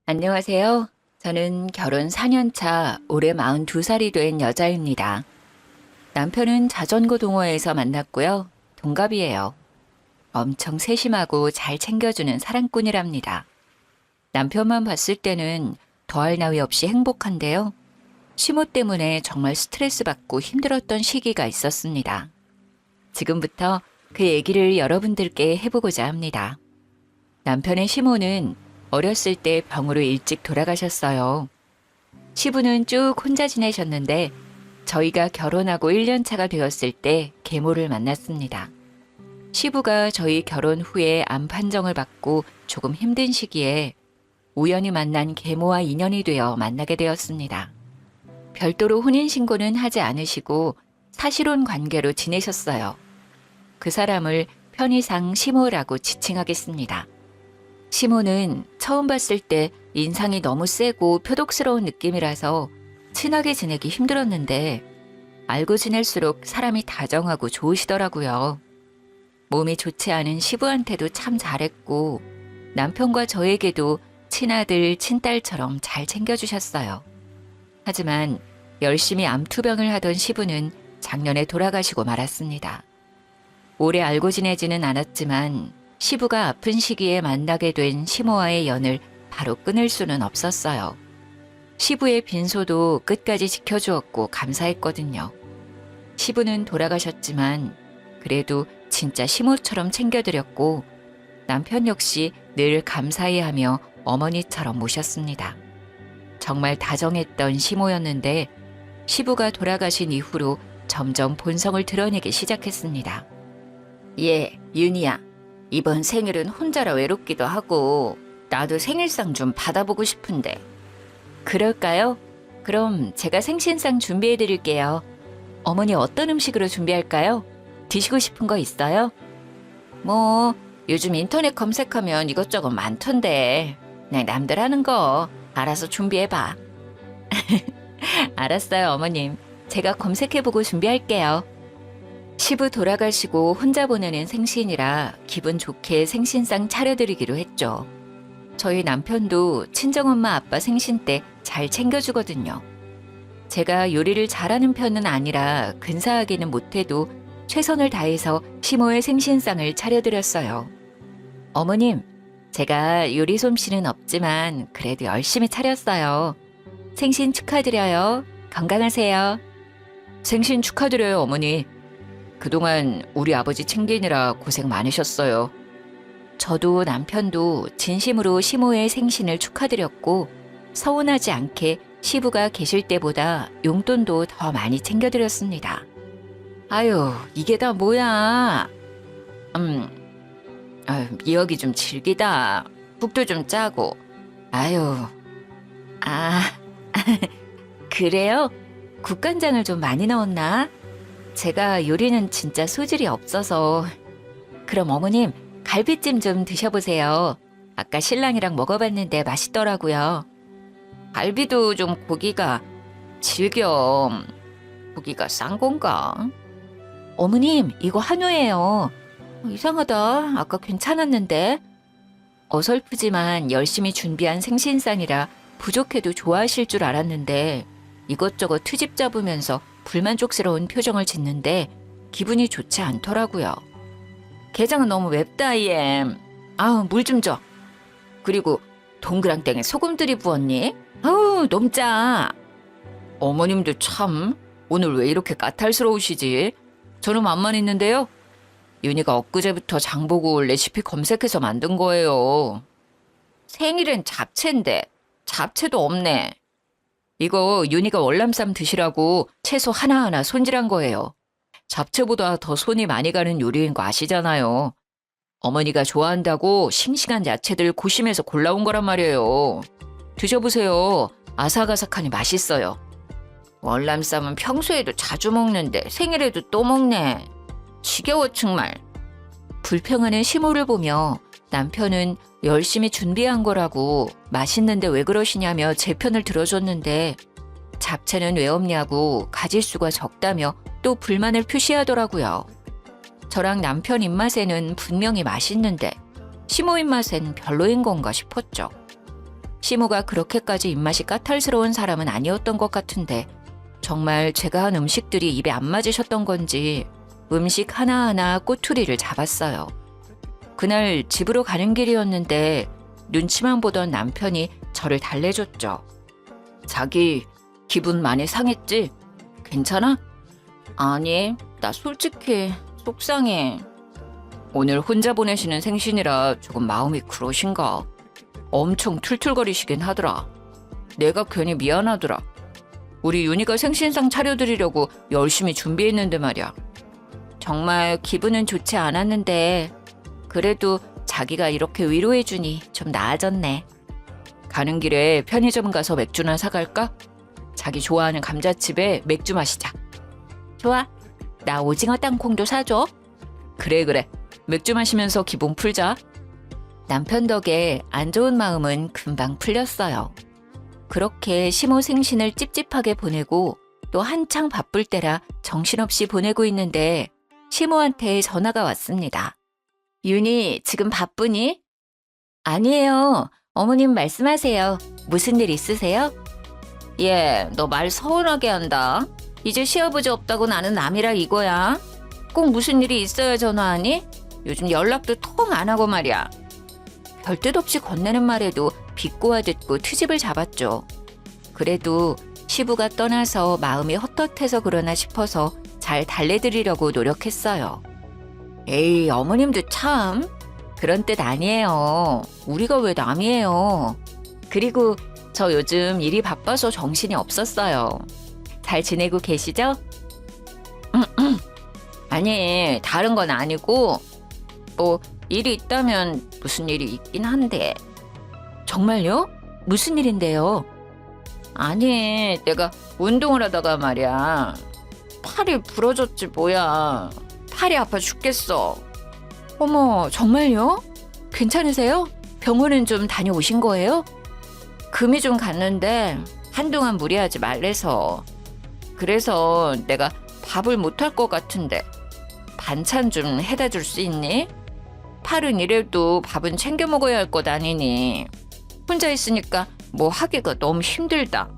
안녕하세요. 저는 결혼 4년 차 올해 42살이 된 여자입니다. 남편은 자전거 동호회에서 만났고요. 동갑이에요. 엄청 세심하고 잘 챙겨주는 사랑꾼이랍니다. 남편만 봤을 때는 더할 나위 없이 행복한데요. 시모 때문에 정말 스트레스 받고 힘들었던 시기가 있었습니다. 지금부터 그 얘기를 여러분들께 해보고자 합니다. 남편의 시모는 어렸을 때 병으로 일찍 돌아가셨어요. 시부는 쭉 혼자 지내셨는데 저희가 결혼하고 1년 차가 되었을 때 계모를 만났습니다. 시부가 저희 결혼 후에 암 판정을 받고 조금 힘든 시기에 우연히 만난 계모와 인연이 되어 만나게 되었습니다. 별도로 혼인신고는 하지 않으시고 사실혼 관계로 지내셨어요. 그 사람을 편의상 시모라고 지칭하겠습니다. 시모는 처음 봤을 때 인상이 너무 세고 표독스러운 느낌이라서 친하게 지내기 힘들었는데 알고 지낼수록 사람이 다정하고 좋으시더라고요. 몸이 좋지 않은 시부한테도 참 잘했고 남편과 저에게도 친아들, 친딸처럼 잘 챙겨주셨어요. 하지만 열심히 암투병을 하던 시부는 작년에 돌아가시고 말았습니다. 오래 알고 지내지는 않았지만 시부가 아픈 시기에 만나게 된 시모와의 연을 바로 끊을 수는 없었어요. 시부의 빈소도 끝까지 지켜주었고 감사했거든요. 시부는 돌아가셨지만 그래도 진짜 시모처럼 챙겨드렸고 남편 역시 늘 감사해하며 어머니처럼 모셨습니다. 정말 다정했던 시모였는데 시부가 돌아가신 이후로 점점 본성을 드러내기 시작했습니다. 예, 윤희야. 이번 생일은 혼자라 외롭기도 하고 나도 생일상 좀 받아보고 싶은데. 그럴까요? 그럼 제가 생신상 준비해드릴게요. 어머니 어떤 음식으로 준비할까요? 드시고 싶은 거 있어요? 뭐 요즘 인터넷 검색하면 이것저것 많던데 그냥 남들 하는 거 알아서 준비해봐. 알았어요, 어머님. 제가 검색해보고 준비할게요. 시부 돌아가시고 혼자 보내는 생신이라 기분 좋게 생신상 차려드리기로 했죠. 저희 남편도 친정엄마 아빠 생신 때 잘 챙겨주거든요. 제가 요리를 잘하는 편은 아니라 근사하게는 못해도 최선을 다해서 시모의 생신상을 차려드렸어요. 어머님, 제가 요리 솜씨는 없지만 그래도 열심히 차렸어요. 생신 축하드려요. 건강하세요. 생신 축하드려요, 어머니. 그동안 우리 아버지 챙기느라 고생 많으셨어요. 저도 남편도 진심으로 시모의 생신을 축하드렸고 서운하지 않게 시부가 계실 때보다 용돈도 더 많이 챙겨드렸습니다. 아유, 이게 다 뭐야. 미역이 좀 질기다. 국도 좀 짜고. 아유, 아, 그래요? 국간장을 좀 많이 넣었나? 제가 요리는 진짜 소질이 없어서. 그럼 어머님, 갈비찜 좀 드셔보세요. 아까 신랑이랑 먹어봤는데 맛있더라고요. 갈비도 좀 고기가 질겨. 고기가 싼 건가? 어머님, 이거 한우예요. 이상하다. 아까 괜찮았는데. 어설프지만 열심히 준비한 생신상이라 부족해도 좋아하실 줄 알았는데 이것저것 트집 잡으면서 불만족스러운 표정을 짓는데 기분이 좋지 않더라고요. 게장은 너무 맵다, 얘. 아우, 물 좀 줘. 그리고 동그랑땡에 소금들이 부었니? 아우, 너무 짜. 어머님도 참 오늘 왜 이렇게 까탈스러우시지? 저는 맛만 있는데요. 윤희가 엊그제부터 장보고 레시피 검색해서 만든 거예요. 생일엔 잡채인데 잡채도 없네. 이거 윤희가 월남쌈 드시라고 채소 하나하나 손질한 거예요. 잡채보다 더 손이 많이 가는 요리인 거 아시잖아요. 어머니가 좋아한다고 싱싱한 야채들 고심해서 골라온 거란 말이에요. 드셔보세요. 아삭아삭하니 맛있어요. 월남쌈은 평소에도 자주 먹는데 생일에도 또 먹네. 지겨워 정말. 불평하는 시모를 보며 남편은 열심히 준비한 거라고 맛있는데 왜 그러시냐며 제 편을 들어줬는데 잡채는 왜 없냐고 가짓수가 적다며 또 불만을 표시하더라고요. 저랑 남편 입맛에는 분명히 맛있는데 시모 입맛엔 별로인 건가 싶었죠. 시모가 그렇게까지 입맛이 까탈스러운 사람은 아니었던 것 같은데 정말 제가 한 음식들이 입에 안 맞으셨던 건지 음식 하나하나 꼬투리를 잡았어요. 그날 집으로 가는 길이었는데 눈치만 보던 남편이 저를 달래줬죠. 자기 기분 많이 상했지? 괜찮아? 아니, 나 솔직히 속상해. 오늘 혼자 보내시는 생신이라 조금 마음이 그러신가? 엄청 툴툴거리시긴 하더라. 내가 괜히 미안하더라. 우리 윤희가 생신상 차려드리려고 열심히 준비했는데 말이야. 정말 기분은 좋지 않았는데 그래도 자기가 이렇게 위로해주니 좀 나아졌네. 가는 길에 편의점 가서 맥주나 사갈까? 자기 좋아하는 감자칩에 맥주 마시자. 좋아. 나 오징어 땅콩도 사줘. 그래. 맥주 마시면서 기분 풀자. 남편 덕에 안 좋은 마음은 금방 풀렸어요. 그렇게 시모 생신을 찝찝하게 보내고 또 한창 바쁠 때라 정신없이 보내고 있는데 시모한테 전화가 왔습니다. 윤희, 지금 바쁘니? 아니에요. 어머님 말씀하세요. 무슨 일 있으세요? 예, 너 말 서운하게 한다. 이제 시아버지 없다고 나는 남이라 이거야. 꼭 무슨 일이 있어야 전화하니? 요즘 연락도 통 안 하고 말이야. 별 뜻 없이 건네는 말에도 비꼬아 듣고 트집을 잡았죠. 그래도 시부가 떠나서 마음이 헛헛해서 그러나 싶어서 잘 달래드리려고 노력했어요. 에이, 어머님도 참. 그런 뜻 아니에요. 우리가 왜 남이에요. 그리고 저 요즘 일이 바빠서 정신이 없었어요. 잘 지내고 계시죠? 아니, 다른 건 아니고 뭐 일이 있다면 무슨 일이 있긴 한데. 정말요? 무슨 일인데요? 아니, 내가 운동을 하다가 말이야. 팔이 부러졌지 뭐야. 팔이 아파 죽겠어. 어머, 정말요? 괜찮으세요? 병원은 좀 다녀오신 거예요? 금이 좀 갔는데 한동안 무리하지 말래서. 그래서 내가 밥을 못할 것 같은데 반찬 좀 해다 줄 수 있니? 팔은 이래도 밥은 챙겨 먹어야 할 것 아니니. 혼자 있으니까 뭐 하기가 너무 힘들다.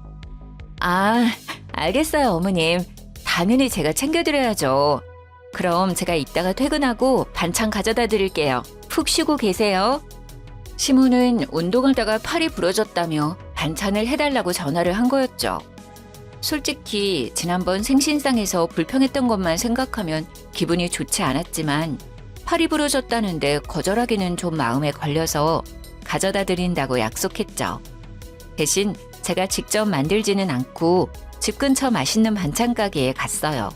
아, 알겠어요, 어머님. 당연히 제가 챙겨드려야죠. 그럼 제가 이따가 퇴근하고 반찬 가져다 드릴게요. 푹 쉬고 계세요. 시모는 운동하다가 팔이 부러졌다며 반찬을 해달라고 전화를 한 거였죠. 솔직히 지난번 생신상에서 불평했던 것만 생각하면 기분이 좋지 않았지만 팔이 부러졌다는데 거절하기는 좀 마음에 걸려서 가져다 드린다고 약속했죠. 대신 제가 직접 만들지는 않고 집 근처 맛있는 반찬 가게에 갔어요.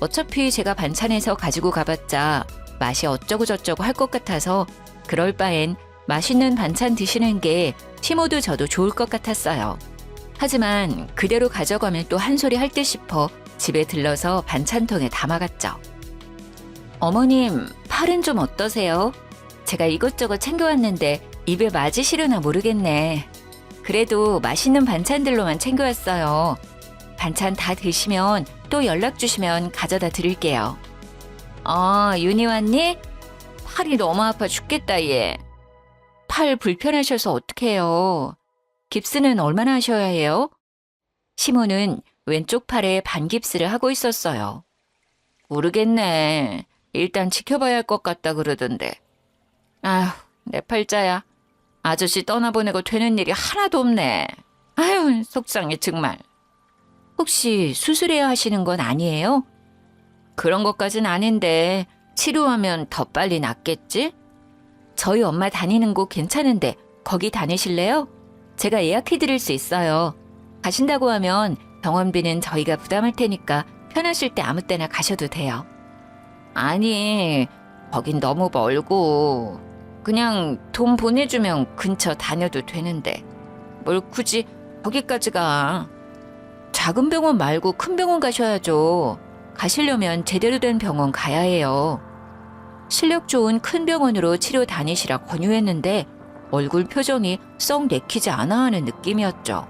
어차피 제가 반찬해서 가지고 가봤자 맛이 어쩌고저쩌고 할 것 같아서 그럴 바엔 맛있는 반찬 드시는 게 시모도 저도 좋을 것 같았어요. 하지만 그대로 가져가면 또 한 소리 할 듯 싶어 집에 들러서 반찬통에 담아갔죠. 어머님, 팔은 좀 어떠세요? 제가 이것저것 챙겨왔는데 입에 맞으시려나 모르겠네. 그래도 맛있는 반찬들로만 챙겨왔어요. 반찬 다 드시면 또 연락 주시면 가져다 드릴게요. 윤희 왔니? 팔이 너무 아파 죽겠다 얘. 팔 불편하셔서 어떡해요. 깁스는 얼마나 하셔야 해요? 시모는 왼쪽 팔에 반깁스를 하고 있었어요. 모르겠네. 일단 지켜봐야 할 것 같다 그러던데. 아휴, 내 팔자야. 아저씨 떠나보내고 되는 일이 하나도 없네. 아휴, 속상해 정말. 혹시 수술해야 하시는 건 아니에요? 그런 것까진 아닌데 치료하면 더 빨리 낫겠지? 저희 엄마 다니는 곳 괜찮은데 거기 다니실래요? 제가 예약해드릴 수 있어요. 가신다고 하면 병원비는 저희가 부담할 테니까 편하실 때 아무 때나 가셔도 돼요. 아니, 거긴 너무 멀고 그냥 돈 보내주면 근처 다녀도 되는데 뭘 굳이 거기까지 가. 작은 병원 말고 큰 병원 가셔야죠. 가시려면 제대로 된 병원 가야 해요. 실력 좋은 큰 병원으로 치료 다니시라 권유했는데 얼굴 표정이 썩 내키지 않아 하는 느낌이었죠.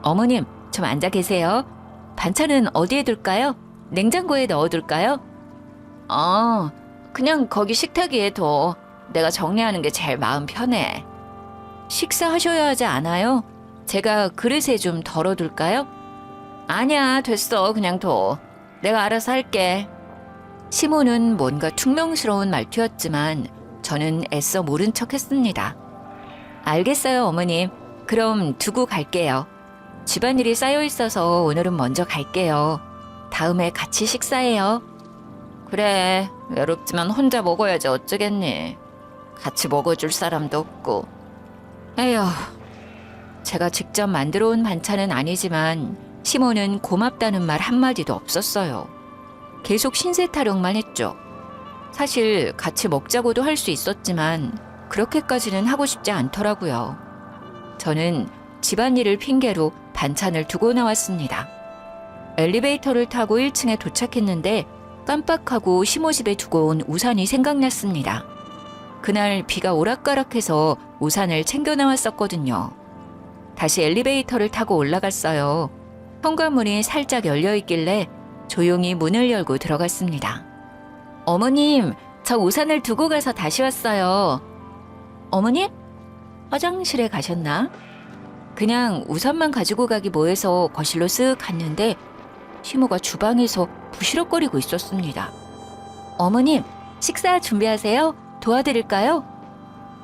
어머님, 좀 앉아 계세요. 반찬은 어디에 둘까요? 냉장고에 넣어둘까요? 그냥 거기 식탁 위에 둬. 내가 정리하는 게 제일 마음 편해. 식사하셔야 하지 않아요? 제가 그릇에 좀 덜어둘까요? 아니야, 됐어. 그냥 둬. 내가 알아서 할게. 시모는 뭔가 퉁명스러운 말투였지만 저는 애써 모른 척 했습니다. 알겠어요, 어머님. 그럼 두고 갈게요. 집안일이 쌓여 있어서 오늘은 먼저 갈게요. 다음에 같이 식사해요. 그래, 외롭지만 혼자 먹어야지 어쩌겠니. 같이 먹어줄 사람도 없고. 에휴, 제가 직접 만들어 온 반찬은 아니지만 시모는 고맙다는 말 한마디도 없었어요. 계속 신세 타령만 했죠. 사실 같이 먹자고도 할 수 있었지만 그렇게까지는 하고 싶지 않더라고요. 저는 집안일을 핑계로 반찬을 두고 나왔습니다. 엘리베이터를 타고 1층에 도착했는데 깜빡하고 시모 집에 두고 온 우산이 생각났습니다. 그날 비가 오락가락해서 우산을 챙겨 나왔었거든요. 다시 엘리베이터를 타고 올라갔어요. 현관문이 살짝 열려 있길래 조용히 문을 열고 들어갔습니다. 어머님, 저 우산을 두고 가서 다시 왔어요. 어머님? 화장실에 가셨나? 그냥 우산만 가지고 가기 뭐해서 거실로 쓱 갔는데 시모가 주방에서 부시럭거리고 있었습니다. 어머님, 식사 준비하세요? 도와드릴까요?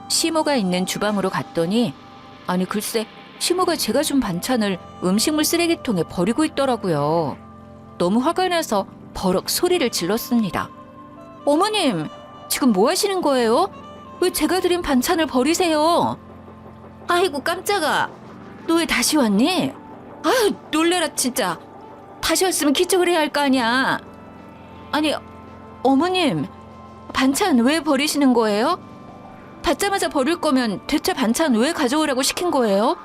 시모가 있는 주방으로 갔더니 아니 글쎄 시모가 제가 준 반찬을 음식물 쓰레기통에 버리고 있더라고요. 너무 화가 나서 버럭 소리를 질렀습니다. 어머님, 지금 뭐 하시는 거예요? 왜 제가 드린 반찬을 버리세요? 아이고 깜짝아, 너 왜 다시 왔니? 아유 놀래라 진짜. 다시 왔으면 기척을 해야 할 거 아니야. 아니 어머님, 반찬 왜 버리시는 거예요? 받자마자 버릴 거면 대체 반찬 왜 가져오라고 시킨 거예요?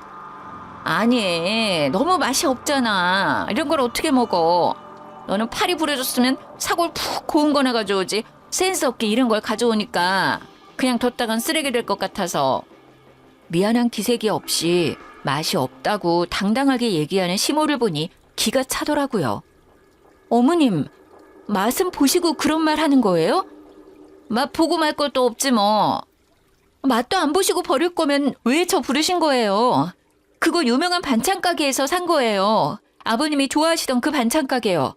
아니 너무 맛이 없잖아. 이런 걸 어떻게 먹어. 너는 팔이 부러졌으면 사골 푹 고운 거나 가져오지. 센스 없게 이런 걸 가져오니까 그냥 뒀다간 쓰레기 될 것 같아서. 미안한 기색이 없이 맛이 없다고 당당하게 얘기하는 시모를 보니 기가 차더라고요. 어머님, 맛은 보시고 그런 말 하는 거예요? 맛 보고 말 것도 없지 뭐. 맛도 안 보시고 버릴 거면 왜 저 부르신 거예요? 그거 유명한 반찬 가게에서 산 거예요. 아버님이 좋아하시던 그 반찬 가게요.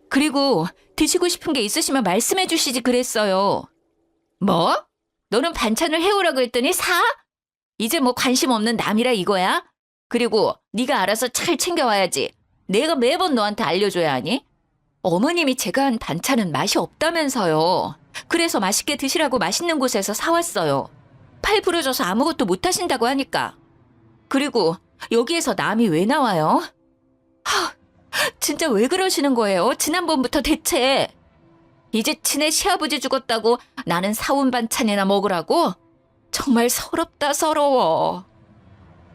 그리고 드시고 싶은 게 있으시면 말씀해 주시지 그랬어요. 뭐? 너는 반찬을 해오라고 했더니 사? 이제 뭐 관심 없는 남이라 이거야? 그리고 네가 알아서 잘 챙겨와야지. 내가 매번 너한테 알려줘야 하니? 어머님이 제가 한 반찬은 맛이 없다면서요. 그래서 맛있게 드시라고 맛있는 곳에서 사왔어요. 팔 부러져서 아무것도 못 하신다고 하니까. 그리고 여기에서 남이 왜 나와요? 진짜 왜 그러시는 거예요? 지난번부터 대체. 이제 친애 시아버지 죽었다고 나는 사온 반찬이나 먹으라고? 정말 서럽다 서러워.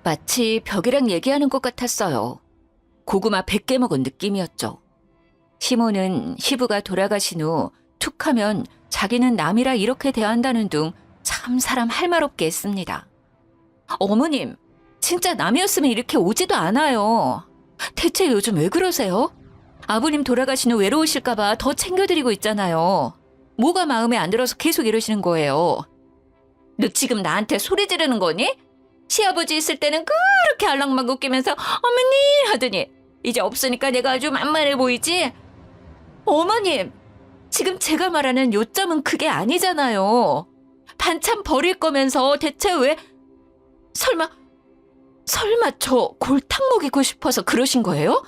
마치 벽이랑 얘기하는 것 같았어요. 고구마 100개 먹은 느낌이었죠. 시모는 시부가 돌아가신 후 툭하면 자기는 남이라 이렇게 대한다는 둥 참 사람 할 말 없게 했습니다. 어머님, 진짜 남이었으면 이렇게 오지도 않아요. 대체 요즘 왜 그러세요? 아버님 돌아가신 후 외로우실까 봐 더 챙겨드리고 있잖아요. 뭐가 마음에 안 들어서 계속 이러시는 거예요. 너 지금 나한테 소리 지르는 거니? 시아버지 있을 때는 그렇게 알랑망고 끼면서 어머니 하더니 이제 없으니까 내가 아주 만만해 보이지? 어머님, 지금 제가 말하는 요점은 그게 아니잖아요. 반찬 버릴 거면서 대체 왜 설마 저 골탕 먹이고 싶어서 그러신 거예요?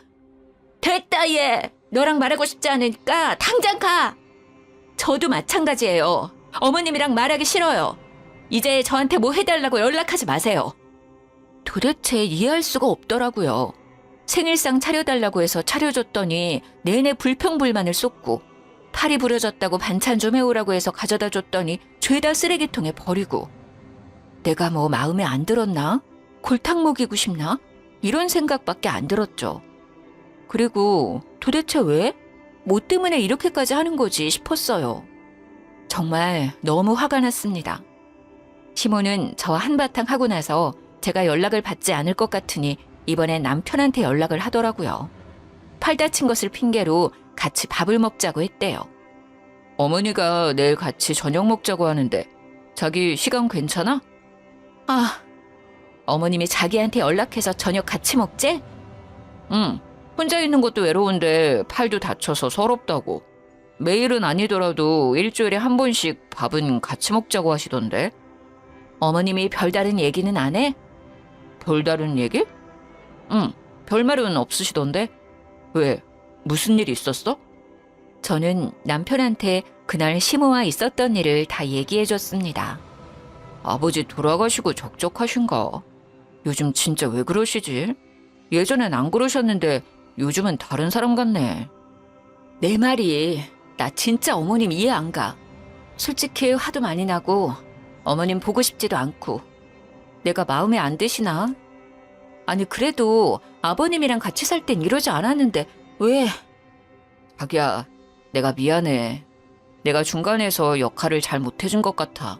됐다 얘. 너랑 말하고 싶지 않으니까 당장 가. 저도 마찬가지예요. 어머님이랑 말하기 싫어요. 이제 저한테 뭐 해달라고 연락하지 마세요. 도대체 이해할 수가 없더라고요. 생일상 차려달라고 해서 차려줬더니 내내 불평불만을 쏟고 팔이 부러졌다고 반찬 좀 해오라고 해서 가져다 줬더니 죄다 쓰레기통에 버리고. 내가 뭐 마음에 안 들었나? 골탕 먹이고 싶나? 이런 생각밖에 안 들었죠. 그리고 도대체 왜? 뭐 때문에 이렇게까지 하는 거지 싶었어요. 정말 너무 화가 났습니다. 시모는 저 한바탕 하고 나서 제가 연락을 받지 않을 것 같으니 이번엔 남편한테 연락을 하더라고요. 팔 다친 것을 핑계로 같이 밥을 먹자고 했대요. 어머니가 내일 같이 저녁 먹자고 하는데 자기 시간 괜찮아? 어머님이 자기한테 연락해서 저녁 같이 먹재? 응, 혼자 있는 것도 외로운데 팔도 다쳐서 서럽다고. 매일은 아니더라도 일주일에 한 번씩 밥은 같이 먹자고 하시던데. 어머님이 별다른 얘기는 안 해? 별다른 얘기? 응, 별말은 없으시던데. 왜? 무슨 일 있었어? 저는 남편한테 그날 시모와 있었던 일을 다 얘기해줬습니다. 아버지 돌아가시고 적적하신가? 요즘 진짜 왜 그러시지? 예전엔 안 그러셨는데 요즘은 다른 사람 같네. 내 말이 나 진짜 어머님 이해 안 가. 솔직히 화도 많이 나고 어머님 보고 싶지도 않고. 내가 마음에 안 드시나? 아니 그래도 아버님이랑 같이 살 땐 이러지 않았는데 왜? 자기야, 내가 미안해. 내가 중간에서 역할을 잘 못해준 것 같아.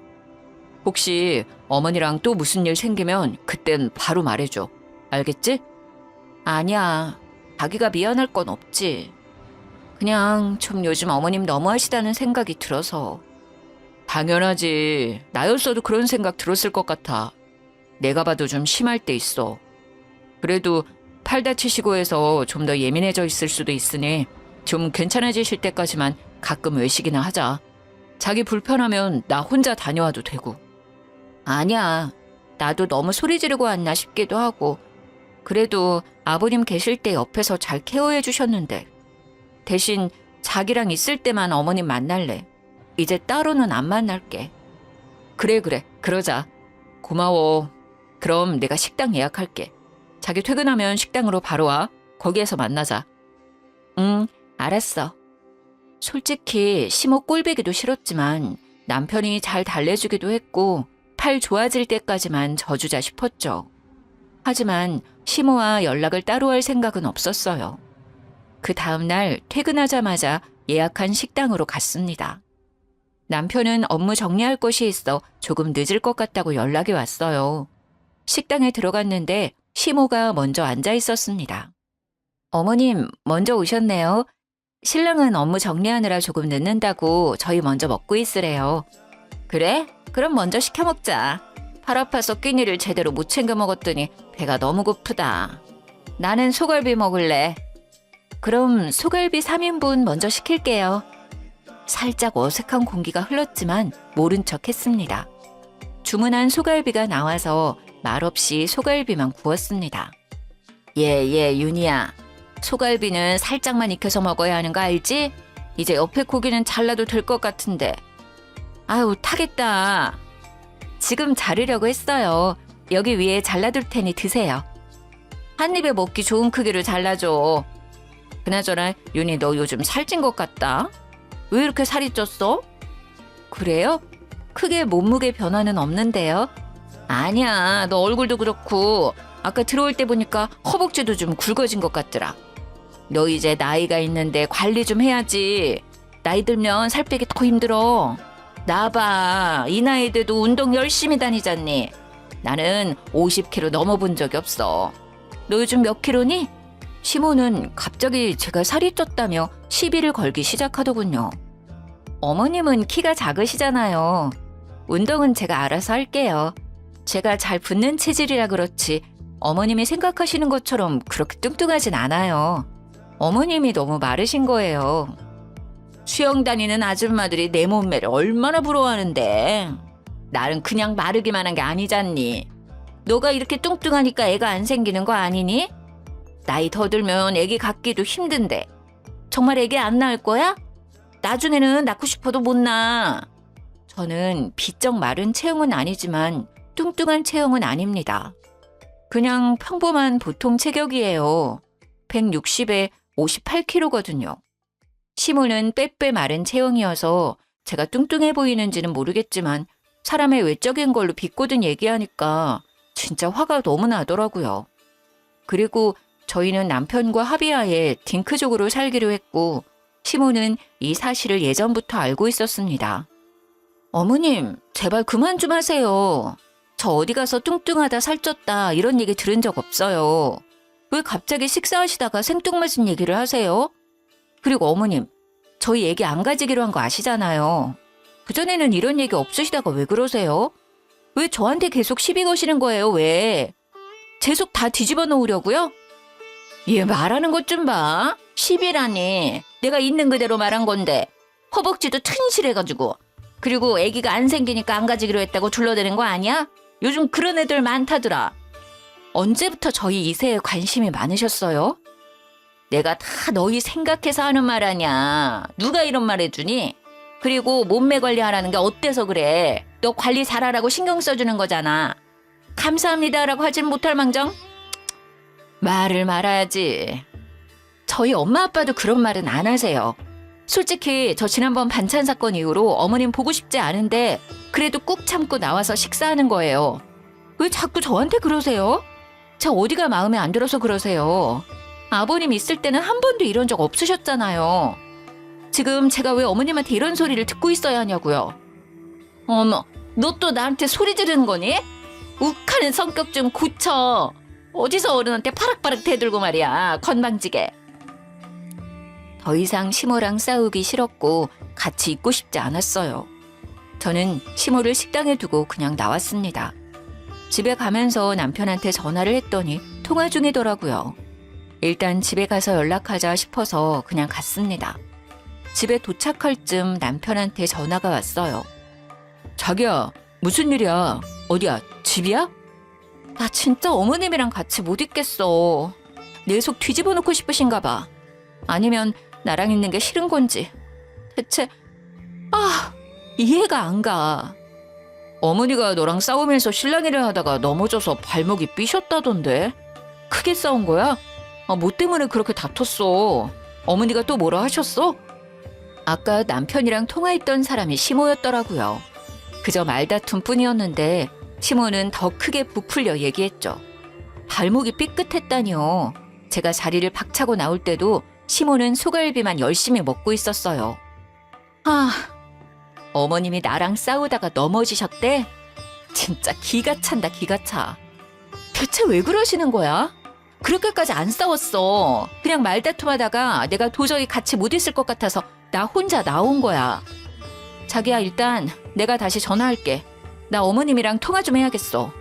혹시 어머니랑 또 무슨 일 생기면 그땐 바로 말해줘. 알겠지? 아니야. 자기가 미안할 건 없지. 그냥 좀 요즘 어머님 너무하시다는 생각이 들어서. 당연하지. 나였어도 그런 생각 들었을 것 같아. 내가 봐도 좀 심할 때 있어. 그래도 팔 다치시고 해서 좀 더 예민해져 있을 수도 있으니 좀 괜찮아지실 때까지만 가끔 외식이나 하자. 자기 불편하면 나 혼자 다녀와도 되고. 아니야. 나도 너무 소리 지르고 왔나 싶기도 하고. 그래도 아버님 계실 때 옆에서 잘 케어해 주셨는데. 대신 자기랑 있을 때만 어머님 만날래. 이제 따로는 안 만날게. 그래, 그러자. 고마워. 그럼 내가 식당 예약할게. 자기 퇴근하면 식당으로 바로 와. 거기에서 만나자. 응, 알았어. 솔직히 시모 꼴보기도 싫었지만 남편이 잘 달래주기도 했고 팔 좋아질 때까지만 져주자 싶었죠. 하지만 시모와 연락을 따로 할 생각은 없었어요. 그 다음날 퇴근하자마자 예약한 식당으로 갔습니다. 남편은 업무 정리할 것이 있어 조금 늦을 것 같다고 연락이 왔어요. 식당에 들어갔는데 시모가 먼저 앉아 있었습니다. 어머님, 먼저 오셨네요. 신랑은 업무 정리하느라 조금 늦는다고 저희 먼저 먹고 있으래요. 그래? 그럼 먼저 시켜 먹자. 팔 아파서 끼니를 제대로 못 챙겨 먹었더니 배가 너무 고프다. 나는 소갈비 먹을래. 그럼 소갈비 3인분 먼저 시킬게요. 살짝 어색한 공기가 흘렀지만 모른 척 했습니다. 주문한 소갈비가 나와서 말없이 소갈비만 구웠습니다. 예, 윤희야. 소갈비는 살짝만 익혀서 먹어야 하는 거 알지? 이제 옆에 고기는 잘라도 될 것 같은데. 아유, 타겠다. 지금 자르려고 했어요. 여기 위에 잘라둘 테니 드세요. 한 입에 먹기 좋은 크기로 잘라줘. 그나저나 윤희 너 요즘 살찐 것 같다. 왜 이렇게 살이 쪘어? 그래요? 크게 몸무게 변화는 없는데요. 아니야, 너 얼굴도 그렇고 아까 들어올 때 보니까 허벅지도 좀 굵어진 것 같더라. 너 이제 나이가 있는데 관리 좀 해야지. 나이 들면 살 빼기 더 힘들어. 나 봐, 이 나이 돼도 운동 열심히 다니잖니. 나는 50kg 넘어본 적이 없어. 너 요즘 몇 킬로니? 시모는 갑자기 제가 살이 쪘다며 시비를 걸기 시작하더군요. 어머님은 키가 작으시잖아요. 운동은 제가 알아서 할게요. 제가 잘 붙는 체질이라 그렇지 어머님이 생각하시는 것처럼 그렇게 뚱뚱하진 않아요. 어머님이 너무 마르신 거예요. 수영 다니는 아줌마들이 내 몸매를 얼마나 부러워하는데. 나는 그냥 마르기만 한 게 아니잖니. 너가 이렇게 뚱뚱하니까 애가 안 생기는 거 아니니? 나이 더 들면 애기 갖기도 힘든데. 정말 애기 안 낳을 거야? 나중에는 낳고 싶어도 못 낳아. 저는 비쩍 마른 체형은 아니지만 뚱뚱한 체형은 아닙니다. 그냥 평범한 보통 체격이에요. 160에 58kg거든요. 시모는 빼빼 마른 체형이어서 제가 뚱뚱해 보이는지는 모르겠지만 사람의 외적인 걸로 비꼬든 얘기하니까 진짜 화가 너무 나더라고요. 그리고 저희는 남편과 합의하에 딩크족으로 살기로 했고 시모는 이 사실을 예전부터 알고 있었습니다. 어머님, 제발 그만 좀 하세요. 저 어디 가서 뚱뚱하다 살쪘다 이런 얘기 들은 적 없어요. 왜 갑자기 식사하시다가 생뚱맞은 얘기를 하세요? 그리고 어머님, 저희 얘기 안 가지기로 한 거 아시잖아요. 그전에는 이런 얘기 없으시다가 왜 그러세요? 왜 저한테 계속 시비 거시는 거예요, 왜? 제 속 다 뒤집어 놓으려고요? 얘 말하는 것 좀 봐. 10이라니. 내가 있는 그대로 말한 건데. 허벅지도 튼실해가지고. 그리고 아기가 안 생기니까 안 가지기로 했다고 둘러대는 거 아니야? 요즘 그런 애들 많다더라. 언제부터 저희 이세에 관심이 많으셨어요? 내가 다 너희 생각해서 하는 말 아냐. 누가 이런 말 해주니? 그리고 몸매 관리하라는 게 어때서 그래? 너 관리 잘하라고 신경 써주는 거잖아. 감사합니다라고 하진 못할 망정? 말을 말아야지. 저희 엄마 아빠도 그런 말은 안 하세요. 솔직히 저 지난번 반찬 사건 이후로 어머님 보고 싶지 않은데 그래도 꾹 참고 나와서 식사하는 거예요. 왜 자꾸 저한테 그러세요? 저 어디가 마음에 안 들어서 그러세요? 아버님 있을 때는 한 번도 이런 적 없으셨잖아요. 지금 제가 왜 어머님한테 이런 소리를 듣고 있어야 하냐고요. 어머, 너 또 나한테 소리 지르는 거니? 욱하는 성격 좀 고쳐. 어디서 어른한테 파락파락 대들고 말이야. 건방지게. 더 이상 시모랑 싸우기 싫었고 같이 있고 싶지 않았어요. 저는 시모를 식당에 두고 그냥 나왔습니다. 집에 가면서 남편한테 전화를 했더니 통화 중이더라고요. 일단 집에 가서 연락하자 싶어서 그냥 갔습니다. 집에 도착할 즈음 남편한테 전화가 왔어요. 자기야, 무슨 일이야? 어디야? 집이야? 나 진짜 어머님이랑 같이 못 있겠어. 내 속 뒤집어 놓고 싶으신가 봐. 아니면 나랑 있는 게 싫은 건지. 대체 이해가 안 가. 어머니가 너랑 싸우면서 실랑이를 하다가 넘어져서 발목이 삐셨다던데. 크게 싸운 거야? 뭐 때문에 그렇게 다퉜어? 어머니가 또 뭐라 하셨어? 아까 남편이랑 통화했던 사람이 시모였더라고요. 그저 말다툼뿐이었는데 시모는 더 크게 부풀려 얘기했죠. 발목이 삐끗했다니요. 제가 자리를 박차고 나올 때도 시모는 소갈비만 열심히 먹고 있었어요. 어머님이 나랑 싸우다가 넘어지셨대? 진짜 기가 찬다, 기가 차. 대체 왜 그러시는 거야? 그렇게까지 안 싸웠어. 그냥 말다툼하다가 내가 도저히 같이 못 있을 것 같아서 나 혼자 나온 거야. 자기야, 일단 내가 다시 전화할게. 나 어머님이랑 통화 좀 해야겠어.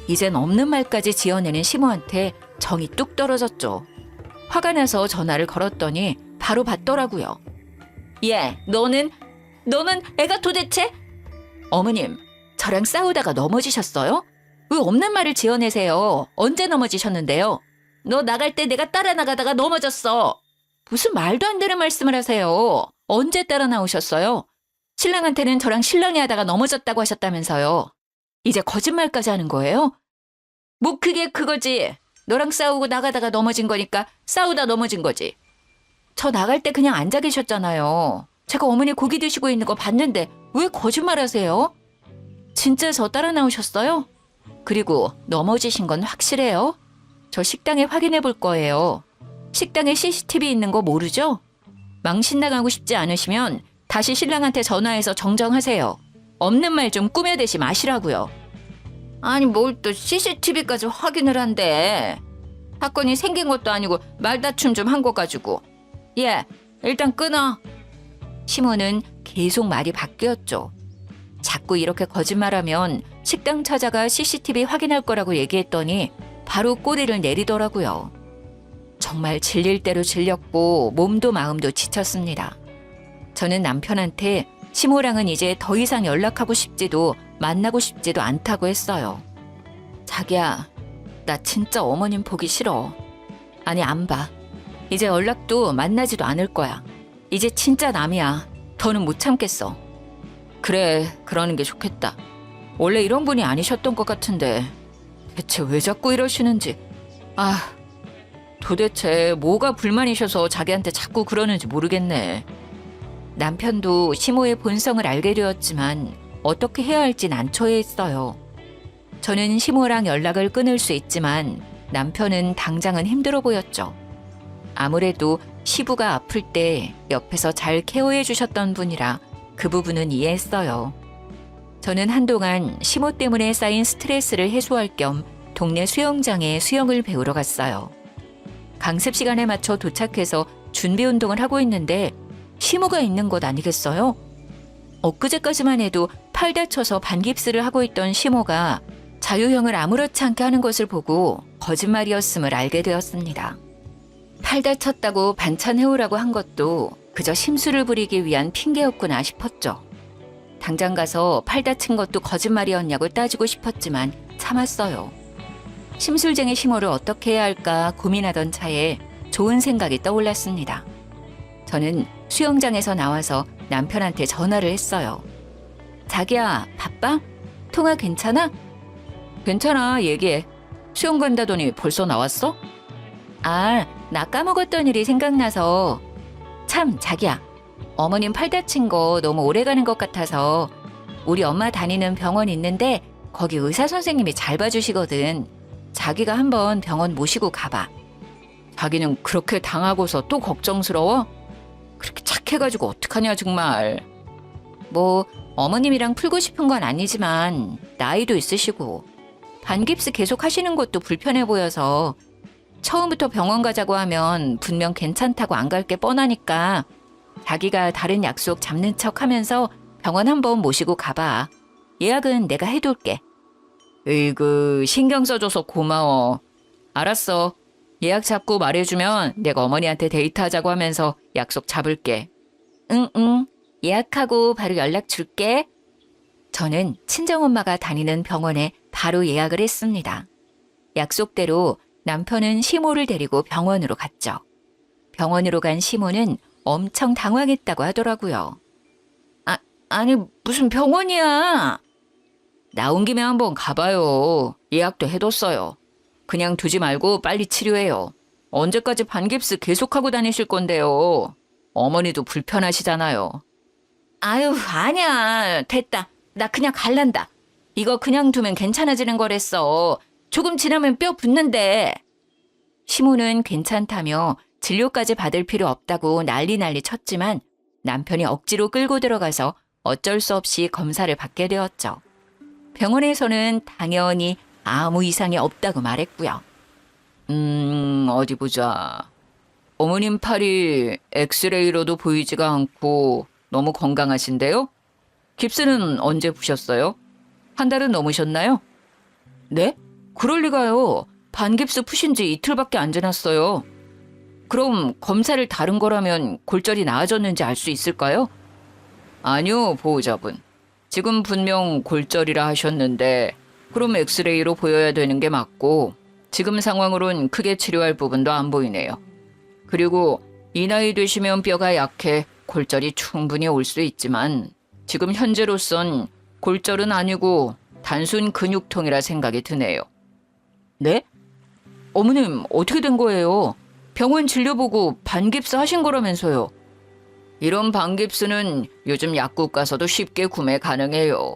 이젠 없는 말까지 지어내는 시모한테 정이 뚝 떨어졌죠. 화가 나서 전화를 걸었더니 바로 받더라고요. 예, 너는 애가 도대체? 어머님, 저랑 싸우다가 넘어지셨어요? 왜 없는 말을 지어내세요? 언제 넘어지셨는데요? 너 나갈 때 내가 따라 나가다가 넘어졌어. 무슨 말도 안 되는 말씀을 하세요. 언제 따라 나오셨어요? 신랑한테는 저랑 실랑이 하다가 넘어졌다고 하셨다면서요. 이제 거짓말까지 하는 거예요? 뭐 그게 그거지. 너랑 싸우고 나가다가 넘어진 거니까 싸우다 넘어진 거지. 저 나갈 때 그냥 앉아 계셨잖아요. 제가 어머니 고기 드시고 있는 거 봤는데 왜 거짓말하세요? 진짜 저 따라 나오셨어요? 그리고 넘어지신 건 확실해요? 저 식당에 확인해 볼 거예요. 식당에 CCTV 있는 거 모르죠? 망신 나가고 싶지 않으시면 다시 신랑한테 전화해서 정정하세요. 없는 말 좀 꾸며대지 마시라고요. 아니 뭘 또 CCTV까지 확인을 한대. 사건이 생긴 것도 아니고 말다툼 좀 한 거 가지고. 예, 일단 끊어. 시모는 계속 말이 바뀌었죠. 자꾸 이렇게 거짓말하면 식당 찾아가 CCTV 확인할 거라고 얘기했더니 바로 꼬리를 내리더라고요. 정말 질릴 대로 질렸고 몸도 마음도 지쳤습니다. 저는 남편한테 시모랑은 이제 더 이상 연락하고 싶지도 만나고 싶지도 않다고 했어요. 자기야, 나 진짜 어머님 보기 싫어. 아니, 안 봐. 이제 연락도 만나지도 않을 거야. 이제 진짜 남이야. 더는 못 참겠어. 그래, 그러는 게 좋겠다. 원래 이런 분이 아니셨던 것 같은데 대체 왜 자꾸 이러시는지. 도대체 뭐가 불만이셔서 자기한테 자꾸 그러는지 모르겠네. 남편도 시모의 본성을 알게 되었지만 어떻게 해야 할지 난처해 했어요. 저는 시모랑 연락을 끊을 수 있지만 남편은 당장은 힘들어 보였죠. 아무래도 시부가 아플 때 옆에서 잘 케어해 주셨던 분이라 그 부분은 이해했어요. 저는 한동안 시모 때문에 쌓인 스트레스를 해소할 겸 동네 수영장에 수영을 배우러 갔어요. 강습 시간에 맞춰 도착해서 준비 운동을 하고 있는데 시모가 있는 것 아니겠어요? 엊그제까지만 해도 팔 다쳐서 반깁스를 하고 있던 시모가 자유형을 아무렇지 않게 하는 것을 보고 거짓말이었음을 알게 되었습니다. 팔 다쳤다고 반찬 해오라고 한 것도 그저 심술을 부리기 위한 핑계였구나 싶었죠. 당장 가서 팔 다친 것도 거짓말이었냐고 따지고 싶었지만 참았어요. 심술쟁이 시모를 어떻게 해야 할까 고민하던 차에 좋은 생각이 떠올랐습니다. 저는 수영장에서 나와서 남편한테 전화를 했어요. 자기야, 바빠? 통화 괜찮아? 괜찮아, 얘기해. 수영 간다더니 벌써 나왔어? 아, 나 까먹었던 일이 생각나서. 참, 자기야. 어머님 팔 다친 거 너무 오래 가는 것 같아서 우리 엄마 다니는 병원 있는데 거기 의사 선생님이 잘 봐주시거든. 자기가 한번 병원 모시고 가봐. 자기는 그렇게 당하고서 또 걱정스러워? 그렇게 착해가지고 어떡하냐 정말. 뭐 어머님이랑 풀고 싶은 건 아니지만 나이도 있으시고 반깁스 계속 하시는 것도 불편해 보여서 처음부터 병원 가자고 하면 분명 괜찮다고 안 갈 게 뻔하니까 자기가 다른 약속 잡는 척 하면서 병원 한번 모시고 가봐. 예약은 내가 해둘게. 으이그 신경 써줘서 고마워. 알았어. 예약 잡고 말해주면 내가 어머니한테 데이트하자고 하면서 약속 잡을게. 응. 예약하고 바로 연락 줄게. 저는 친정엄마가 다니는 병원에 바로 예약을 했습니다. 약속대로 남편은 시모를 데리고 병원으로 갔죠. 병원으로 간 시모는 엄청 당황했다고 하더라고요. 아니 무슨 병원이야. 나온 김에 한번 가봐요. 예약도 해뒀어요. 그냥 두지 말고 빨리 치료해요. 언제까지 반깁스 계속하고 다니실 건데요. 어머니도 불편하시잖아요. 아유, 아니야. 됐다. 나 그냥 갈란다. 이거 그냥 두면 괜찮아지는 거랬어. 조금 지나면 뼈 붙는데. 시모는 괜찮다며 진료까지 받을 필요 없다고 난리 쳤지만 남편이 억지로 끌고 들어가서 어쩔 수 없이 검사를 받게 되었죠. 병원에서는 당연히 아무 이상이 없다고 말했고요. 어디 보자. 어머님 팔이 엑스레이로도 보이지가 않고 너무 건강하신데요? 깁스는 언제 푸셨어요? 한 달은 넘으셨나요? 네? 그럴 리가요. 반깁스 푸신 지 이틀밖에 안 지났어요. 그럼 검사를 다른 거라면 골절이 나아졌는지 알 수 있을까요? 아니요, 보호자분. 지금 분명 골절이라 하셨는데 그럼 엑스레이로 보여야 되는 게 맞고 지금 상황으론 크게 치료할 부분도 안 보이네요. 그리고 이 나이 되시면 뼈가 약해 골절이 충분히 올 수 있지만 지금 현재로선 골절은 아니고 단순 근육통이라 생각이 드네요. 네? 어머님 어떻게 된 거예요? 병원 진료 보고 반깁스 하신 거라면서요. 이런 반깁스는 요즘 약국 가서도 쉽게 구매 가능해요.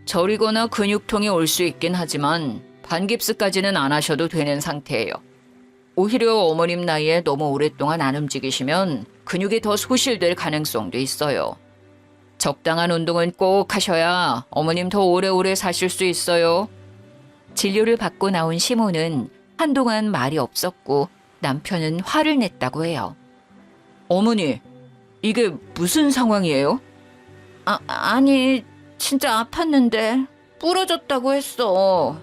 저리거나 근육통이 올 수 있긴 하지만 반깁스까지는 안 하셔도 되는 상태예요. 오히려 어머님 나이에 너무 오랫동안 안 움직이시면 근육이 더 소실될 가능성도 있어요. 적당한 운동은 꼭 하셔야 어머님 더 오래오래 사실 수 있어요. 진료를 받고 나온 시모는 한동안 말이 없었고 남편은 화를 냈다고 해요. 어머니, 이게 무슨 상황이에요? 아니, 진짜 아팠는데 부러졌다고 했어.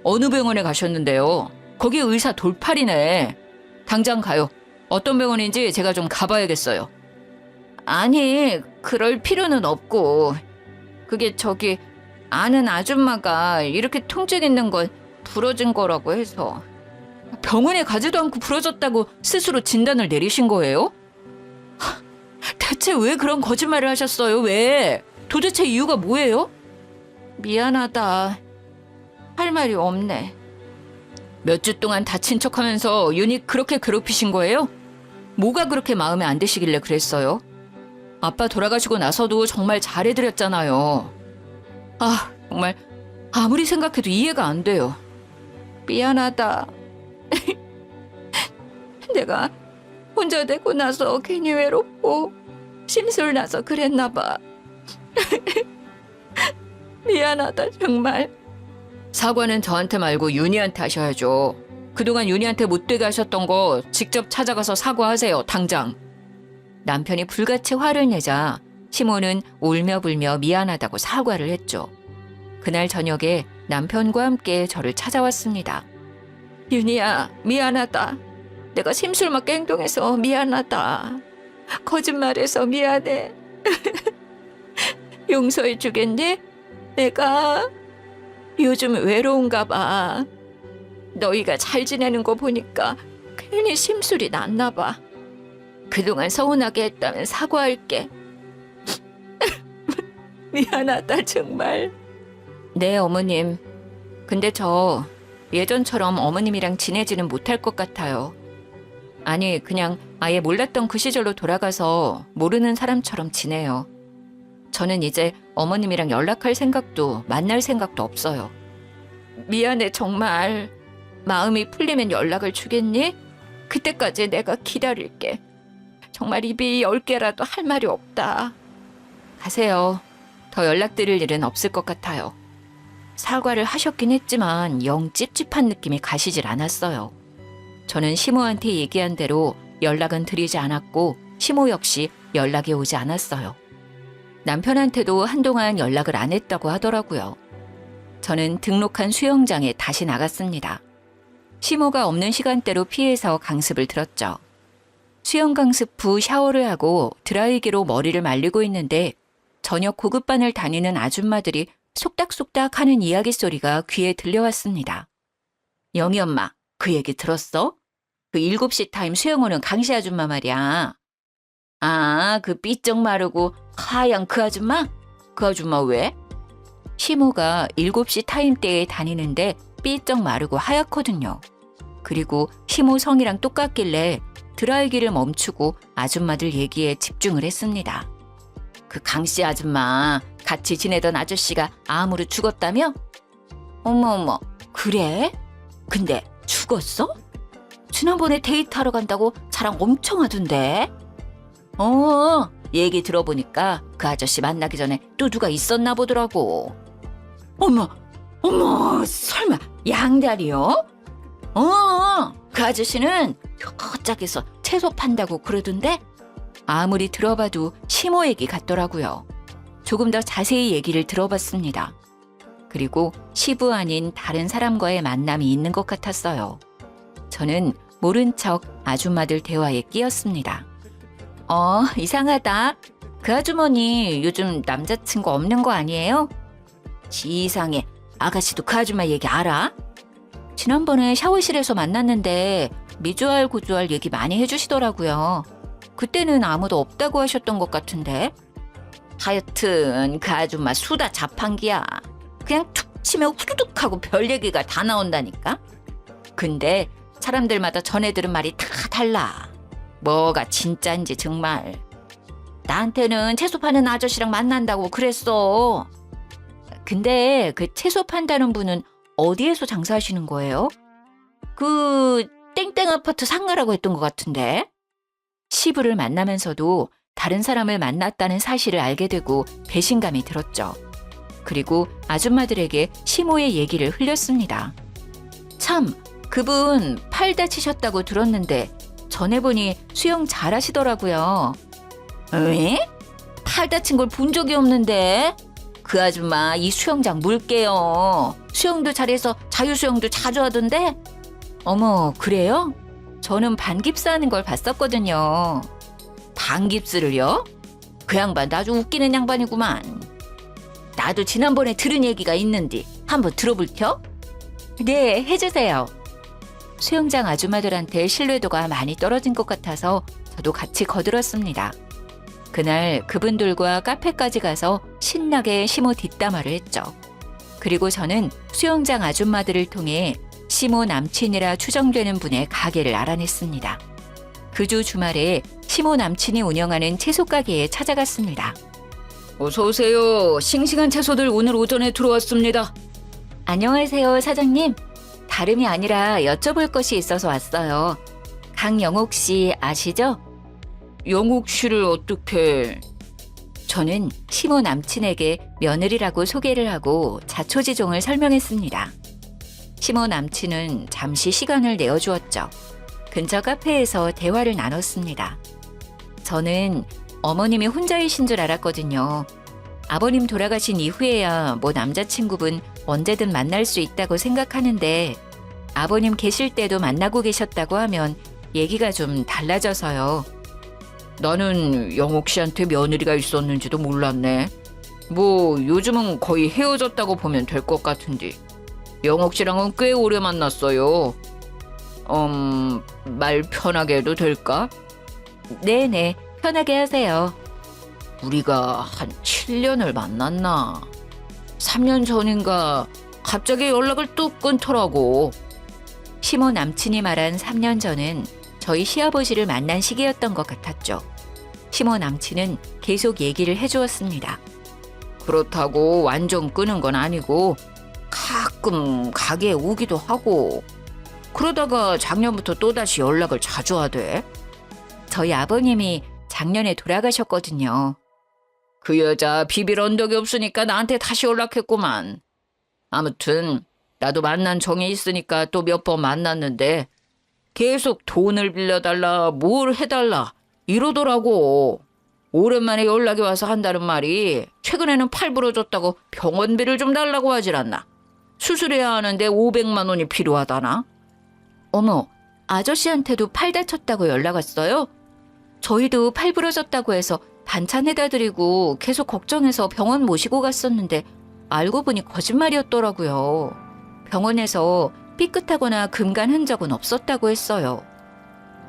어느 병원에 가셨는데요? 거기 의사 돌팔이네. 당장 가요. 어떤 병원인지 제가 좀 가봐야겠어요. 아니, 그럴 필요는 없고. 그게 저기 아는 아줌마가 이렇게 통증 있는 건 부러진 거라고 해서. 병원에 가지도 않고 부러졌다고 스스로 진단을 내리신 거예요? 대체 왜 그런 거짓말을 하셨어요? 왜? 도대체 이유가 뭐예요? 미안하다. 할 말이 없네. 몇 주 동안 다친 척하면서 윤희 그렇게 괴롭히신 거예요? 뭐가 그렇게 마음에 안 드시길래 그랬어요? 아빠 돌아가시고 나서도 정말 잘해드렸잖아요. 아, 정말 아무리 생각해도 이해가 안 돼요. 미안하다. 내가 혼자 되고 나서 괜히 외롭고 심술나서 그랬나 봐. 미안하다 정말. 사과는 저한테 말고 윤희한테 하셔야죠. 그동안 윤희한테 못되게 하셨던 거 직접 찾아가서 사과하세요. 당장. 남편이 불같이 화를 내자 시모는 울며불며 미안하다고 사과를 했죠. 그날 저녁에 남편과 함께 저를 찾아왔습니다. 윤희야, 미안하다. 내가 심술맞게 행동해서 미안하다. 거짓말해서 미안해. 용서해 주겠니? 내가 요즘 외로운가 봐. 너희가 잘 지내는 거 보니까 괜히 심술이 났나 봐. 그동안 서운하게 했다면 사과할게. 미안하다 정말. 네 어머님. 근데 저 예전처럼 어머님이랑 지내지는 못할 것 같아요. 아니 그냥 아예 몰랐던 그 시절로 돌아가서 모르는 사람처럼 지내요. 저는 이제 어머님이랑 연락할 생각도 만날 생각도 없어요. 미안해 정말. 마음이 풀리면 연락을 주겠니? 그때까지 내가 기다릴게. 정말 입이 10개라도 할 말이 없다. 가세요. 더 연락드릴 일은 없을 것 같아요. 사과를 하셨긴 했지만 영 찝찝한 느낌이 가시질 않았어요. 저는 시모한테 얘기한 대로 연락은 드리지 않았고 시모 역시 연락이 오지 않았어요. 남편한테도 한동안 연락을 안 했다고 하더라고요. 저는 등록한 수영장에 다시 나갔습니다. 시모가 없는 시간대로 피해서 강습을 들었죠. 수영 강습 후 샤워를 하고 드라이기로 머리를 말리고 있는데 저녁 고급반을 다니는 아줌마들이 속닥속닥 하는 이야기 소리가 귀에 들려왔습니다. 영희 엄마, 그 얘기 들었어? 그 7시 타임 수영 오는 강씨 아줌마 말이야. 아, 그 삐쩍 마르고 하얀 그 아줌마? 그 아줌마 왜? 시모가 7시 타임 때에 다니는데 삐쩍 마르고 하얗거든요. 그리고 시모 성이랑 똑같길래 드라이기를 멈추고 아줌마들 얘기에 집중을 했습니다. 그 강씨 아줌마 같이 지내던 아저씨가 암으로 죽었다며? 어머 그래? 근데 죽었어? 지난번에 데이트하러 간다고 자랑 엄청 하던데. 얘기 들어보니까 그 아저씨 만나기 전에 또 누가 있었나 보더라고. 어머 설마 양다리요? 그 아저씨는 걷짝에서 채소 판다고 그러던데 아무리 들어봐도 시모 얘기 같더라고요. 조금 더 자세히 얘기를 들어봤습니다. 그리고 시부 아닌 다른 사람과의 만남이 있는 것 같았어요. 저는 모른 척 아줌마들 대화에 끼었습니다. 이상하다. 그 아주머니 요즘 남자친구 없는 거 아니에요? 이상해. 아가씨도 그 아줌마 얘기 알아? 지난번에 샤워실에서 만났는데 미주알 고주알 얘기 많이 해주시더라고요. 그때는 아무도 없다고 하셨던 것 같은데. 하여튼 그 아줌마 수다 자판기야. 그냥 툭 치면 후두둑 하고 별 얘기가 다 나온다니까. 근데 사람들마다 전해 들은 말이 다 달라. 뭐가 진짜인지 정말. 나한테는 채소 파는 아저씨랑 만난다고 그랬어. 근데 그 채소 판다는 분은 어디에서 장사하시는 거예요? 그 땡땡 아파트 상가라고 했던 것 같은데. 시부를 만나면서도 다른 사람을 만났다는 사실을 알게 되고 배신감이 들었죠. 그리고 아줌마들에게 시모의 얘기를 흘렸습니다. 참, 그분 팔 다치셨다고 들었는데 전해보니 수영 잘하시더라고요. 에? 팔 다친 걸 본 적이 없는데. 그 아줌마 이 수영장 물게요. 수영도 잘해서 자유수영도 자주 하던데. 어머, 그래요? 저는 반깁스 하는 걸 봤었거든요. 반깁스를요? 그 양반 아주 웃기는 양반이구만. 나도 지난번에 들은 얘기가 있는데 한번 들어볼켜? 네, 해주세요. 수영장 아줌마들한테 신뢰도가 많이 떨어진 것 같아서 저도 같이 거들었습니다. 그날 그분들과 카페까지 가서 신나게 시모 뒷담화를 했죠. 그리고 저는 수영장 아줌마들을 통해 시모 남친이라 추정되는 분의 가게를 알아냈습니다. 그 주 주말에 시모 남친이 운영하는 채소 가게에 찾아갔습니다. 어서 오세요. 싱싱한 채소들 오늘 오전에 들어왔습니다. 안녕하세요, 사장님. 다름이 아니라 여쭤볼 것이 있어서 왔어요. 강영옥 씨 아시죠? 영옥 씨를 어떻게... 저는 시모 남친에게 며느리라고 소개를 하고 자초지종을 설명했습니다. 시모 남친은 잠시 시간을 내어주었죠. 근처 카페에서 대화를 나눴습니다. 저는 어머님이 혼자이신 줄 알았거든요. 아버님 돌아가신 이후에야 뭐 남자친구분 언제든 만날 수 있다고 생각하는데 아버님 계실 때도 만나고 계셨다고 하면 얘기가 좀 달라져서요. 나는 영옥 씨한테 며느리가 있었는지도 몰랐네. 뭐 요즘은 거의 헤어졌다고 보면 될 것 같은데. 영옥 씨랑은 꽤 오래 만났어요. 말 편하게 해도 될까? 네네, 편하게 하세요. 우리가 한 7년을 만났나? 3년 전인가 갑자기 연락을 뚝 끊더라고. 시모 남친이 말한 3년 전은 저희 시아버지를 만난 시기였던 것 같았죠. 시모 남친은 계속 얘기를 해주었습니다. 그렇다고 완전 끊은 건 아니고 가끔 가게에 오기도 하고 그러다가 작년부터 또다시 연락을 자주 하대. 저희 아버님이 작년에 돌아가셨거든요. 그 여자 비빌 언덕이 없으니까 나한테 다시 연락했구만. 아무튼 나도 만난 정이 있으니까 또 몇 번 만났는데 계속 돈을 빌려달라 뭘 해달라 이러더라고. 오랜만에 연락이 와서 한다는 말이 최근에는 팔 부러졌다고 병원비를 좀 달라고 하질 않나. 수술해야 하는데 500만 원이 필요하다나. 어머, 아저씨한테도 팔 다쳤다고 연락 왔어요? 저희도 팔 부러졌다고 해서 반찬 해다 드리고 계속 걱정해서 병원 모시고 갔었는데 알고 보니 거짓말이었더라고요. 병원에서 삐끗하거나 금간 흔적은 없었다고 했어요.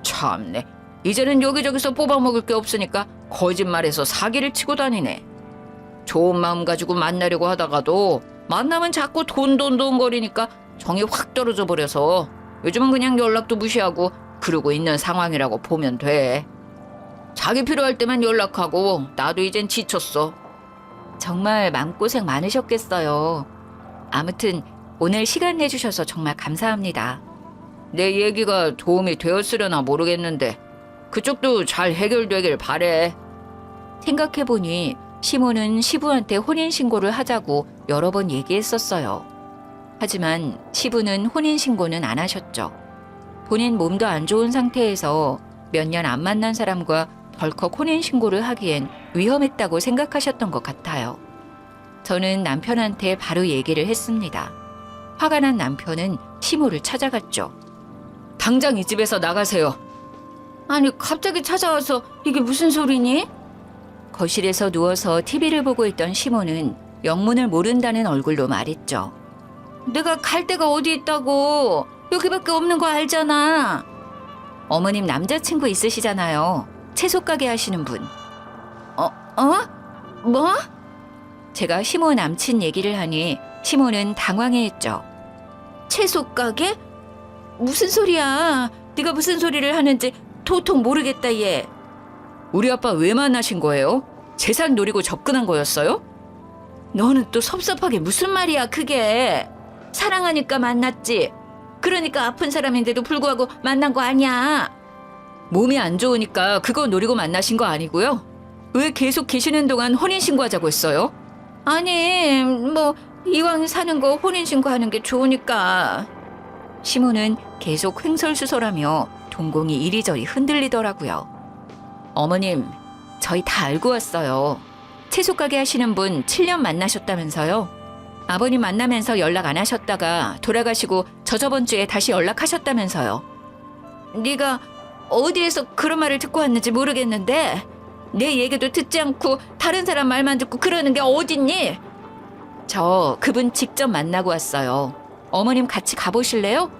참네. 이제는 여기저기서 뽑아먹을 게 없으니까 거짓말해서 사기를 치고 다니네. 좋은 마음 가지고 만나려고 하다가도 만나면 자꾸 돈 거리니까 정이 확 떨어져 버려서 요즘은 그냥 연락도 무시하고 그러고 있는 상황이라고 보면 돼. 자기 필요할 때만 연락하고 나도 이젠 지쳤어. 정말 마음고생 많으셨겠어요. 아무튼 오늘 시간 내주셔서 정말 감사합니다. 내 얘기가 도움이 되었으려나 모르겠는데 그쪽도 잘 해결되길 바래. 생각해보니 시모는 시부한테 혼인신고를 하자고 여러 번 얘기했었어요. 하지만 시부는 혼인신고는 안 하셨죠. 본인 몸도 안 좋은 상태에서 몇 년 안 만난 사람과 덜컥 혼인신고를 하기엔 위험했다고 생각하셨던 것 같아요. 저는 남편한테 바로 얘기를 했습니다. 화가 난 남편은 시모를 찾아갔죠. 당장 이 집에서 나가세요. 아니 갑자기 찾아와서 이게 무슨 소리니? 거실에서 누워서 TV를 보고 있던 시모는 영문을 모른다는 얼굴로 말했죠. 내가 갈 데가 어디 있다고. 여기밖에 없는 거 알잖아. 어머님 남자친구 있으시잖아요. 채소 가게 하시는 분. 뭐? 제가 시모 남친 얘기를 하니 시모는 당황해했죠. 채소 가게? 무슨 소리야. 네가 무슨 소리를 하는지 도통 모르겠다 얘. 우리 아빠 왜 만나신 거예요? 재산 노리고 접근한 거였어요? 너는 또 섭섭하게 무슨 말이야 그게. 사랑하니까 만났지. 그러니까 아픈 사람인데도 불구하고 만난 거 아니야. 몸이 안 좋으니까 그거 노리고 만나신 거 아니고요? 왜 계속 계시는 동안 혼인신고하자고 했어요? 아니 뭐 이왕 사는 거 혼인신고하는 게 좋으니까. 시모는 계속 횡설수설하며 동공이 이리저리 흔들리더라고요. 어머님, 저희 다 알고 왔어요. 채소 가게 하시는 분 7년 만나셨다면서요? 아버님 만나면서 연락 안 하셨다가 돌아가시고 저번 주에 다시 연락하셨다면서요. 네가 어디에서 그런 말을 듣고 왔는지 모르겠는데 내 얘기도 듣지 않고 다른 사람 말만 듣고 그러는 게 어딨니? 저 그분 직접 만나고 왔어요. 어머님 같이 가보실래요?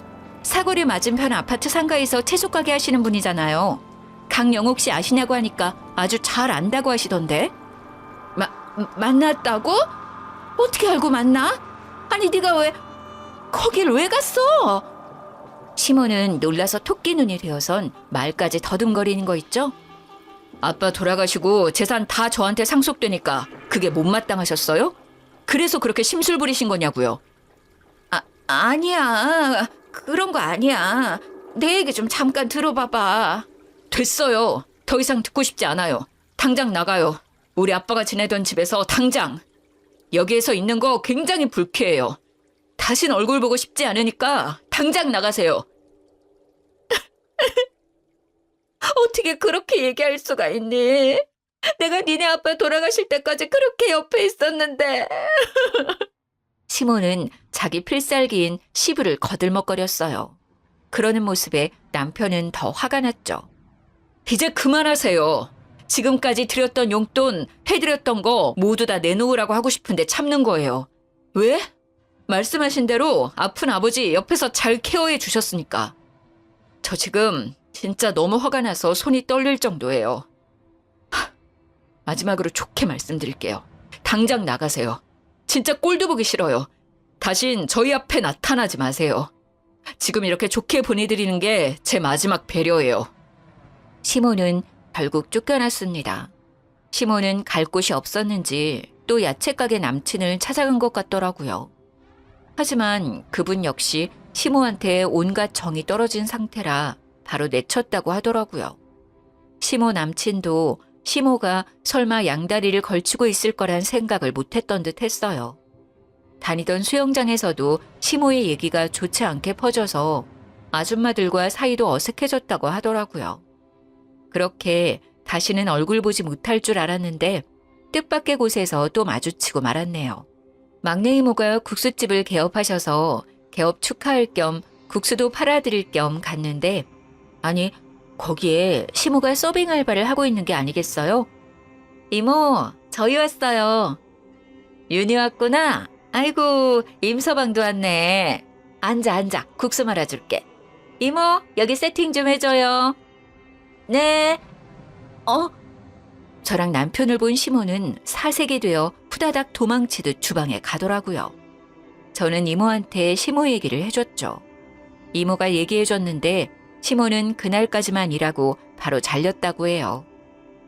사거리 맞은편 아파트 상가에서 채소 가게 하시는 분이잖아요. 강영옥 씨 아시냐고 하니까 아주 잘 안다고 하시던데. 만났다고? 어떻게 알고 만나? 아니 네가 왜 거길 왜 갔어? 시모는 놀라서 토끼 눈이 되어선 말까지 더듬거리는 거 있죠? 아빠 돌아가시고 재산 다 저한테 상속되니까 그게 못마땅하셨어요? 그래서 그렇게 심술 부리신 거냐고요? 아니야. 그런 거 아니야. 내 얘기 좀 잠깐 들어봐봐. 됐어요. 더 이상 듣고 싶지 않아요. 당장 나가요. 우리 아빠가 지내던 집에서 당장. 여기에서 있는 거 굉장히 불쾌해요. 다신 얼굴 보고 싶지 않으니까 당장 나가세요. 어떻게 그렇게 얘기할 수가 있니? 내가 니네 아빠 돌아가실 때까지 그렇게 옆에 있었는데. 시모는 자기 필살기인 시부를 거들먹거렸어요. 그러는 모습에 남편은 더 화가 났죠. 이제 그만하세요. 지금까지 드렸던 용돈, 해드렸던 거 모두 다 내놓으라고 하고 싶은데 참는 거예요. 왜? 말씀하신 대로 아픈 아버지 옆에서 잘 케어해 주셨으니까. 저 지금 진짜 너무 화가 나서 손이 떨릴 정도예요. 마지막으로 좋게 말씀드릴게요. 당장 나가세요. 진짜 꼴도 보기 싫어요. 다신 저희 앞에 나타나지 마세요. 지금 이렇게 좋게 보내드리는 게 제 마지막 배려예요. 시모는 결국 쫓겨났습니다. 시모는 갈 곳이 없었는지 또 야채가게 남친을 찾아간 것 같더라고요. 하지만 그분 역시 시모한테 온갖 정이 떨어진 상태라 바로 내쳤다고 하더라고요. 시모 남친도 시모가 설마 양다리를 걸치고 있을 거란 생각을 못했던 듯 했어요. 다니던 수영장에서도 시모의 얘기가 좋지 않게 퍼져서 아줌마들과 사이도 어색해졌다고 하더라고요. 그렇게 다시는 얼굴 보지 못할 줄 알았는데 뜻밖의 곳에서 또 마주치고 말았네요. 막내 이모가 국수집을 개업하셔서 개업 축하할 겸 국수도 팔아드릴 겸 갔는데 아니 거기에 시모가 서빙 알바를 하고 있는 게 아니겠어요? 이모, 저희 왔어요. 윤희 왔구나. 아이고, 임서방도 왔네. 앉아, 국수 말아줄게. 이모, 여기 세팅 좀 해줘요. 네. 저랑 남편을 본 시모는 사색이 되어 후다닥 도망치듯 주방에 가더라고요. 저는 이모한테 시모 얘기를 해줬죠. 이모가 얘기해줬는데 시모는 그날까지만 일하고 바로 잘렸다고 해요.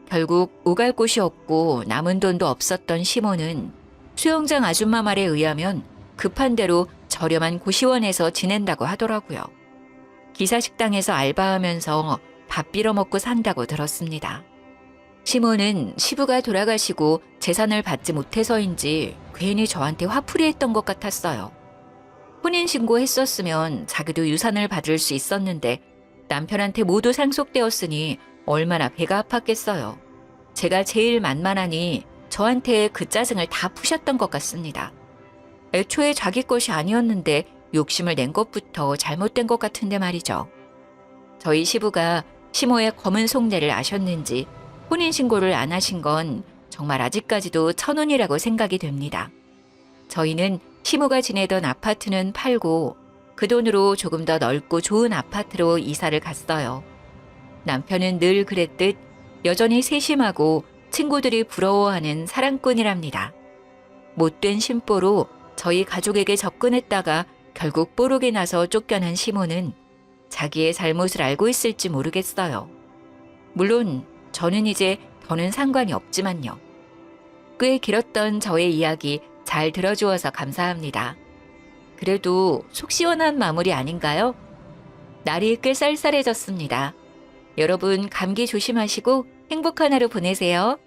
결국 오갈 곳이 없고 남은 돈도 없었던 시모는 수영장 아줌마 말에 의하면 급한 대로 저렴한 고시원에서 지낸다고 하더라고요. 기사식당에서 알바하면서 밥 빌어먹고 산다고 들었습니다. 시모는 시부가 돌아가시고 재산을 받지 못해서인지 괜히 저한테 화풀이했던 것 같았어요. 혼인신고했었으면 자기도 유산을 받을 수 있었는데 남편한테 모두 상속되었으니 얼마나 배가 아팠겠어요. 제가 제일 만만하니 저한테 그 짜증을 다 푸셨던 것 같습니다. 애초에 자기 것이 아니었는데 욕심을 낸 것부터 잘못된 것 같은데 말이죠. 저희 시부가 시모의 검은 속내를 아셨는지 혼인신고를 안 하신 건 정말 아직까지도 천운이라고 생각이 됩니다. 저희는 시모가 지내던 아파트는 팔고 그 돈으로 조금 더 넓고 좋은 아파트로 이사를 갔어요. 남편은 늘 그랬듯 여전히 세심하고 친구들이 부러워하는 사랑꾼이랍니다. 못된 심보로 저희 가족에게 접근했다가 결국 뽀록이 나서 쫓겨난 시모는 자기의 잘못을 알고 있을지 모르겠어요. 물론 저는 이제 더는 상관이 없지만요. 꽤 길었던 저의 이야기 잘 들어주어서 감사합니다. 그래도 속 시원한 마무리 아닌가요? 날이 꽤 쌀쌀해졌습니다. 여러분 감기 조심하시고 행복한 하루 보내세요.